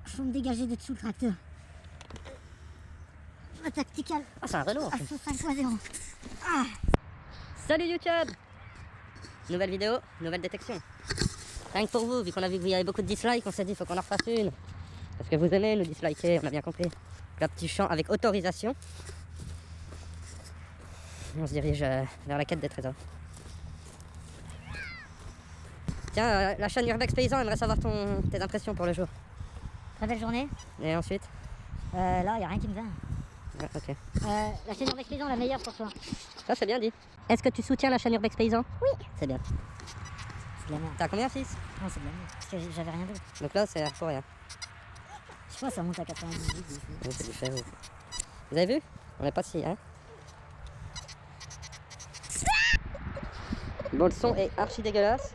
faut me dégager de dessous le tracteur. Ma tacticale. Ah, c'est un Renault. Asso 5.0. Ah. Salut YouTube. Nouvelle vidéo, nouvelle détection. Rien que pour vous, vu qu'on a vu que vous y avait beaucoup de dislikes, on s'est dit faut qu'on en refasse une. Parce que vous aimez nous disliker, on a bien compris. Le petit champ avec autorisation. On se dirige vers la quête des trésors. Tiens, la chaîne Urbex Paysan aimerait savoir tes impressions pour le jour. Très belle journée. Et ensuite Là, il n'y a rien qui me vient. Ouais, ok. La chaîne Urbex Paysan, la meilleure pour toi. Ça c'est bien dit. Est-ce que tu soutiens la chaîne Urbex Paysan? Oui. C'est bien. C'est de la merde. T'as combien fils? Non, c'est de la merde. Parce que j'avais rien d'autre. Donc là c'est pour rien. Je sais pas, ça monte à 98. Oui, c'est du fait. Oui. Vous avez vu? On n'est pas si, hein? Bon, le son est archi dégueulasse.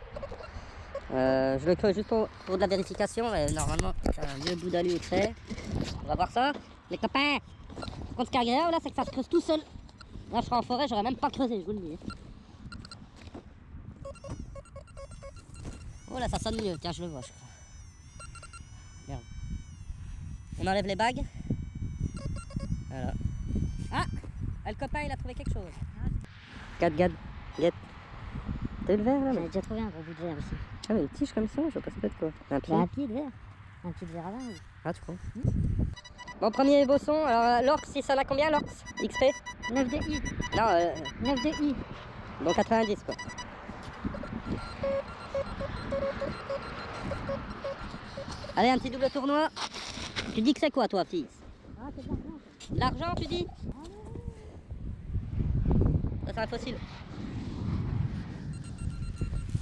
Je le creuse juste pour de la vérification. Et normalement, c'est un vieux bout d'alu extrait. On va voir ça. Les copains, quand ce qui est agréable là, c'est que ça se creuse tout seul. Là, je serais en forêt, j'aurais même pas creusé, je vous le dis. Oh là, ça sonne mieux. Tiens, je le vois, je crois. Merde. On enlève les bagues. Voilà. Ah, le copain, il a trouvé quelque chose. Gad. T'as eu le verre là? J'en ai déjà trouvé un gros bout de verre aussi. Ah, mais une tige comme ça, je vois pas ce que c'est quoi. Un pied. Un pied de verre. Un pied de verre à vin. Oui. Ah, tu crois? Bon, premier beau son. Alors, l'Orx, il sonne à combien l'Orx? XP? 9 de I. Non, 9 de I. bon, 90 quoi. Allez, un petit double tournoi. Tu dis que c'est quoi, toi, fils? Ah, c'est de l'argent. De l'argent, tu dis? Ça, c'est un fossile.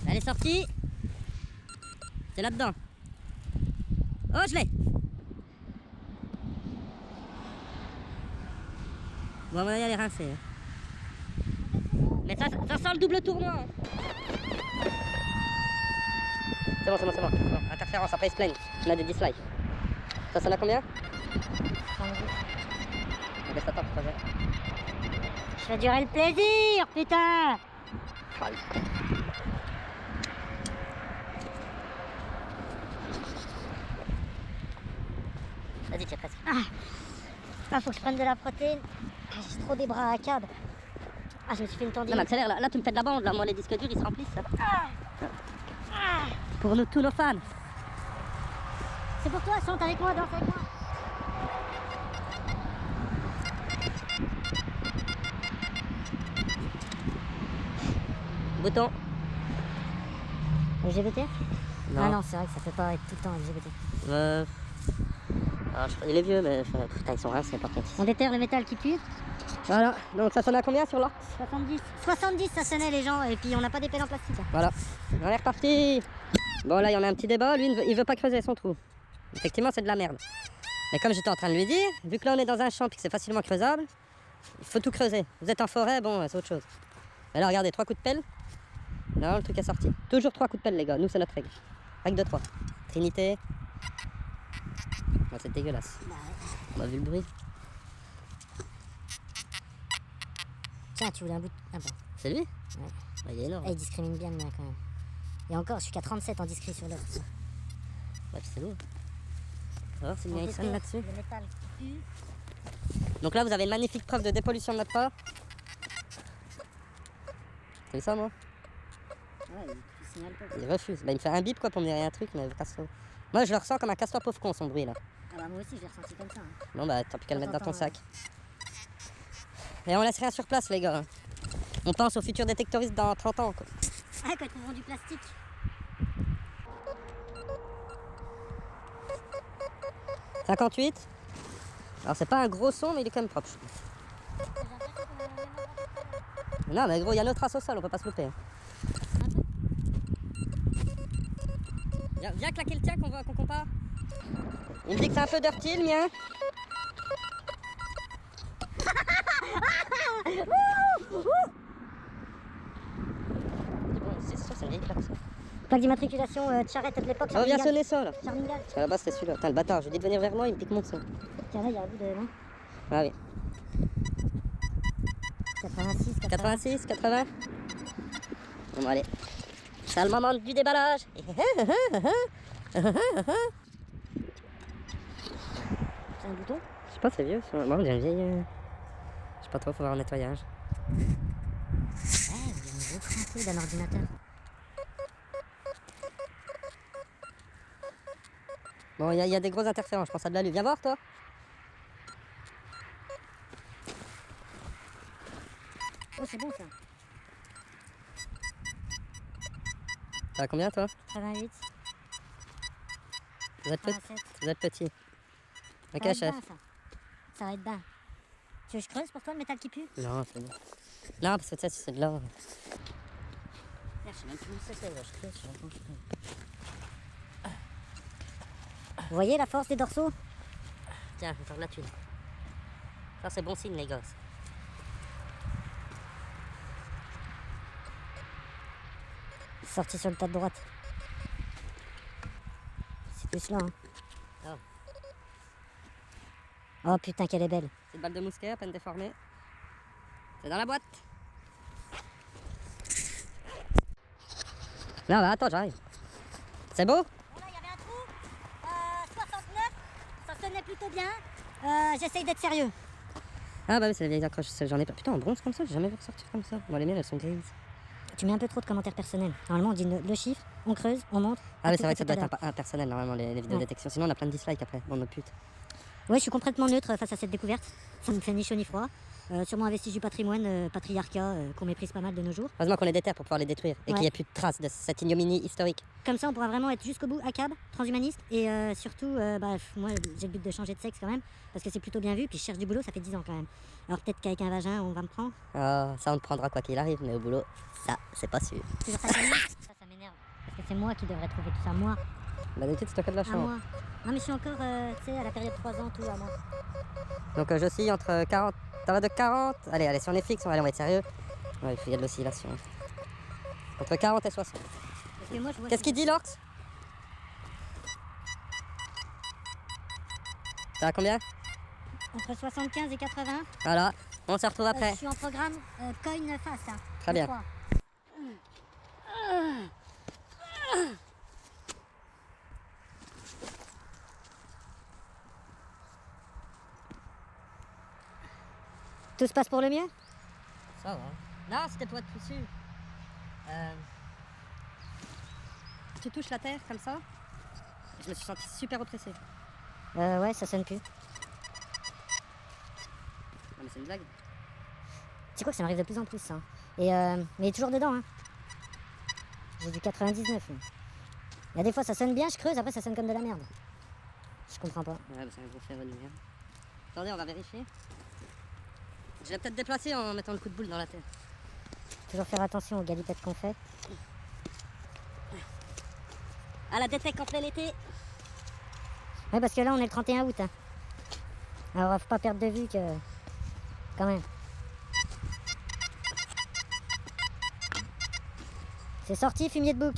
Elle est sortie. C'est là-dedans. Oh, je l'ai. Bon, on va y aller rincer. Hein. Mais ça sent le double tournoi. Hein. C'est bon. Interférence, après ils se plaignent. On a des dislikes. Ça sonne à combien? 110. Baisse ta porte, Je fais durer le plaisir, putain. Vas-y, tiens, presque. Ah, faut que je prenne de la protéine. J'ai trop des bras à câble. Ah, je me suis fait une Non, tendinite. mais accélère, là tu me fais de la bande, là, moi les disques durs ils se remplissent. Là. Pour nous, tous nos fans. C'est pour toi, chante avec moi, danse avec moi. Bouton. LGBT? Non. Ah non, c'est vrai que ça peut pas être tout le temps LGBT. Alors, il est vieux, mais putain, ils sont rincés par contre. On déterre le métal qui pue. Voilà, donc ça sonne à combien sur l'Orx? 70. 70, ça sonnait les gens, et puis on n'a pas d'épée en plastique. Hein. Voilà, on est reparti. Bon, là, il y en a un petit débat. Lui, il veut pas creuser son trou. Effectivement, c'est de la merde. Mais comme j'étais en train de lui dire, vu que là, on est dans un champ et que c'est facilement creusable, il faut tout creuser. Vous êtes en forêt, bon, c'est autre chose. Mais là, regardez, 3 coups de pelle. Non, le truc est sorti. Toujours 3 coups de pelle, les gars. Nous, c'est notre règle. Règle de 3. Trinité. Bon, c'est dégueulasse. Bah ouais. On a vu le bruit. Tiens, tu voulais un bout de... Ah bon. C'est lui? Ouais. Bah, il est énorme. Et il discrimine bien le mien quand même. Et encore, je suis qu'à 37 en discret sur l'heure. Ouais, puis c'est lourd. On va voir si le mien il sonne là-dessus. Le métal qui pue. Donc là, vous avez une magnifique preuve de dépollution de notre part. C'est ça, moi? Ouais, il signale pas. Il refuse. Bah, il me fait un bip quoi pour me dire un truc, mais casse-toi. Moi, je le ressens comme un casse-toi pauvre con, son bruit là. Ah bah moi aussi, je l'ai ressenti comme ça. Hein. Non, bah, t'as plus qu'à le mettre dans ton Attends, sac. Et on laisse rien sur place, les gars. On pense aux futurs détectoristes dans 30 ans, quoi. Ah, quand ils trouveront du plastique. « 58. Alors, c'est pas un gros son, mais il est quand même propre. Je trouve. Non, mais gros, il y a notre trace au sol, on peut pas se louper. Hein. Viens claquer le tien qu'on compare. Il me dit que c'est un peu dirty, le mien. C'est sûr, c'est une vieille plaque, ça. Plaque d'immatriculation, Charrette de l'époque. Oh, viens sonner ça, là. Charmingal. Parce qu'à la base, c'était celui-là. Putain, le bâtard, je lui ai dit de venir vers moi, il me pique mon son. Tiens, là, il y a un bout de... Non Ah oui. 86, 86, 80. Bon, allez. C'est le moment du déballage. C'est un bouton. Je sais pas, c'est vieux. Bon, on dirait une vieille. Je sais pas trop, faut voir le nettoyage. Ouais, on dirait une grosse rentrée d'un ordinateur. Bon, il y a des grosses interférences, je pense à de l'alu. Viens voir, toi. Oh, c'est bon ça. T'as combien, toi? 88, Vous êtes, 87. vous êtes petit. Ça Ok, va être chef. bas, ça. Ça va être bas. Tu veux que je creuse pour toi le métal qui pue? Non, c'est bon. Non, parce que tu sais, c'est de l'or. Je sais même plus où c'est, je creuse, je sais pas. Vous voyez la force des dorsaux? Tiens, encore de la thune. Ça, c'est bon signe, les gosses. Sorti sur le tas de droite. C'est plus là, hein. Oh. Oh putain, qu'elle est belle. C'est une balle de mousquet à peine déformée. C'est dans la boîte. Non, bah attends, j'arrive. C'est beau? Bon, là, il y avait un trou. 69. Ça sonnait plutôt bien. J'essaye d'être sérieux. Ah bah oui, c'est les vieilles accroches. J'en ai pas. Putain, en bronze comme ça, j'ai jamais vu ressortir comme ça. Moi, les miennes, elles sont grises. Tu mets un peu trop de commentaires personnels. Normalement, on dit le chiffre, on creuse, on montre. Ah oui, c'est vrai que ça doit être impersonnel, normalement, les vidéos de détection. Sinon, on a plein de dislikes après, bon, nos putes. Ouais, je suis complètement neutre face à cette découverte. Ça me fait ni chaud ni froid. Sûrement un vestige du patrimoine, patriarcat, qu'on méprise pas mal de nos jours. Heureusement qu'on est déter pour pouvoir les détruire et Ouais. qu'il n'y ait plus de traces de cette ignominie historique. Comme ça, on pourra vraiment être jusqu'au bout, ACAB, transhumaniste. Et surtout, moi, j'ai le but de changer de sexe quand même. Parce que c'est plutôt bien vu. Puis je cherche du boulot, ça fait 10 ans quand même. Alors peut-être qu'avec un vagin, on va me prendre. Ah, ça, on te prendra quoi qu'il arrive, mais au boulot, ça, c'est pas sûr. Toujours ça, ça m'énerve. Parce que c'est moi qui devrais trouver tout ça. Moi, Bah, d'habitude, c'est toi qui as de la à chance. moi. Non, mais je suis encore, tu sais, à la période 3 ans, tout à moi. Donc, j'oscille entre 40. Ça va de 40. Allez, si on est fixe, on va être sérieux. Ouais, il y a de l'oscillation. Entre 40 et 60. Parce que moi, je vois. Qu'est-ce qu'il dit, l'orx? Ça va combien? Entre 75 et 80. Voilà, on se retrouve après. Je suis en programme coin face. Hein, Très bien. 3. Tout se passe pour le mieux? Ça va. Non, c'était pour être plus sûr. Tu touches la terre comme ça. Je me suis senti super oppressé. Ouais, ça sonne plus. Non, mais c'est une blague. Tu quoi que ça m'arrive de plus en plus, ça. Et mais il est toujours dedans, hein. J'ai du 99. hein. Il y a des fois ça sonne bien, je creuse, après ça sonne comme de la merde. Je comprends pas. Ouais, bah c'est un gros ferro de lumière. Attendez, on va vérifier. Je vais peut-être déplacer en mettant le coup de boule dans la terre. Toujours faire attention aux galipettes qu'on fait. À la détecte en plein été. Ouais, parce que là on est le 31 août. Hein. Alors faut pas perdre de vue que. Quand même. C'est sorti, fumier de bouc.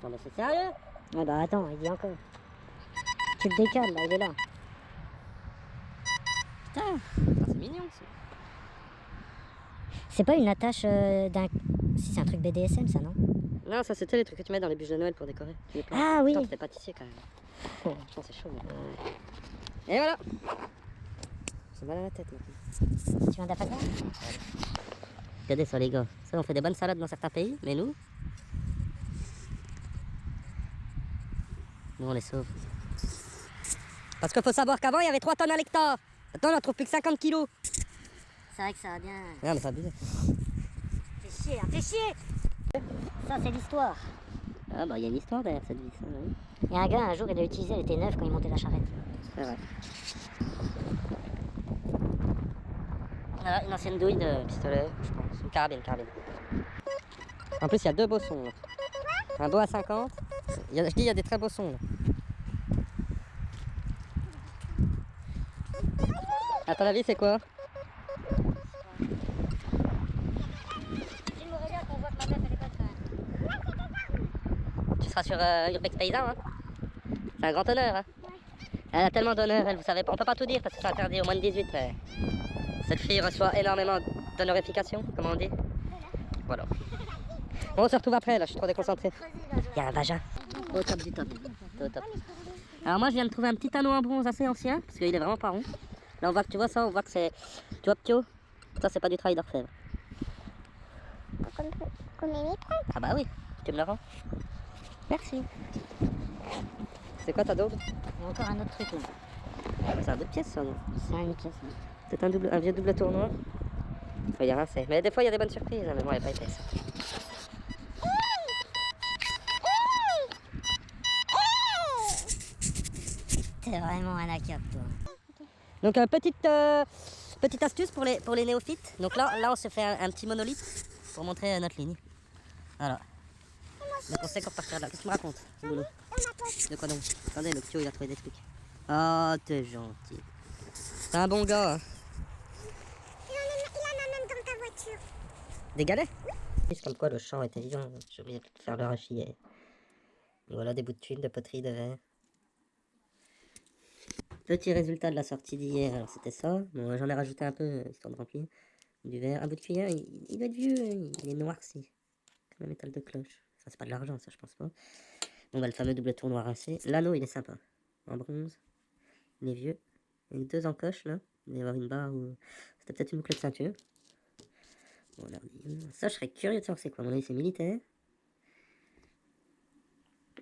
Non mais c'est sérieux? Ah bah attends, il dit encore. Tu le décales là, il est là. Putain, ça, c'est mignon ça. C'est pas une attache d'un. Si c'est un truc BDSM ça, non? Non, ça c'était les trucs que tu mets dans les bûches de Noël pour décorer. Les plantes. Ah oui. Putain, t'es pâtissier quand même. Oh, putain, c'est chaud. Et voilà. J'ai mal à la tête maintenant. Tu viens d'Afaka? Regardez ça les gars. Ça, on fait des bonnes salades dans certains pays, mais nous on les sauve. Parce qu'il faut savoir qu'avant il y avait 3 tonnes à l'hectare. Maintenant on en trouve plus que 50 kilos. C'est vrai que ça va bien. Non mais ça abusé. Fais chier, hein, fais chier! Ça c'est l'histoire. Ah bah il y a une histoire derrière cette vie, ça, oui. Il y a un gars un jour il l'a utilisé, elle était neuve quand il montait la charrette. C'est vrai. Ah, une ancienne douille de pistolet, je pense. Une carabine. En plus il y a 2 beaux sons. Là. Un beau à 50. Je dis il y a des très beaux sons. Là. À ton avis c'est quoi? Il me regarde qu'on voit que ma meuf elle est bonne quand même. Tu seras sur Urbex Paysan, hein? C'est un grand honneur, hein? Elle a tellement d'honneur, elle, vous savez pas. On peut pas tout dire parce que c'est interdit au moins de 18, mais... Cette fille reçoit énormément d'honorification, comme on dit. Voilà. On se retrouve après, là, je suis trop déconcentré. Il y a un vagin. Au top du top. Au top. Alors moi, je viens de trouver un petit anneau en bronze assez ancien, parce qu'il est vraiment pas rond. Là, on voit que tu vois ça, on voit que c'est... Tu vois, Ptio, ça, c'est pas du travail d'orfèvre. Ah bah oui, tu me le rends. Merci. C'est quoi ta d'autre? Il y a encore un autre truc là. C'est un bout de pièce, ça, non? C'est une pièce. Là. C'est un vieux double tournoi. Il y a rincé. Mais des fois, il y a des bonnes surprises, hein, mais moi, il n'y a pas été ça. T'es vraiment un acap, toi. Donc, petite astuce pour les néophytes. Donc là, on se fait un petit monolithe pour montrer notre ligne. Voilà. Donc, on sait qu'on repartira de là. Qu'est-ce que tu me racontes, Boulot? De quoi donc? Attendez, le Ptio, il a trouvé des trucs. Oh, t'es gentil. C'est un bon gars. Hein. Il en a même dans ta voiture. Des galets? Oui. C'est comme quoi le champ était vivant. J'ai oublié de faire le rachis. Voilà des bouts de tuiles, de poterie, de verre. Petit résultat de la sortie d'hier, alors c'était ça. Bon, j'en ai rajouté un peu, histoire de remplir. Du verre, un bout de cuillère, il doit être vieux, il est noirci. Comme un métal de cloche. Ça, c'est pas de l'argent, ça, je pense pas. Bon, bah, le fameux double tour noir rincé. L'anneau, il est sympa. En bronze. Il est vieux. Avec 2 encoches, là. Il va y avoir une barre ou... C'était peut-être une boucle de ceinture. Bon, là, ça, je serais curieux de savoir c'est quoi. À mon avis, c'est militaire.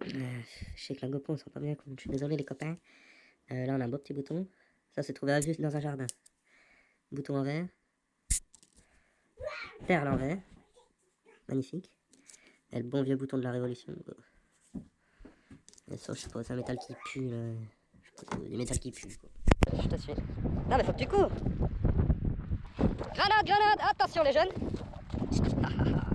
Je sais que la GoPro, on sent pas bien. Je suis désolé, les copains. Là, on a un beau petit bouton. Ça, c'est trouvé à vue dans un jardin. Bouton en verre. Perle en verre. Magnifique. Et le bon vieux bouton de la Révolution. Et ça, je sais pas, c'est un métal qui pue, là. Je sais pas, des métals qui puent, quoi. Je te suis. Non, mais faut que tu cours. Grenade, grenade. Attention, les jeunes.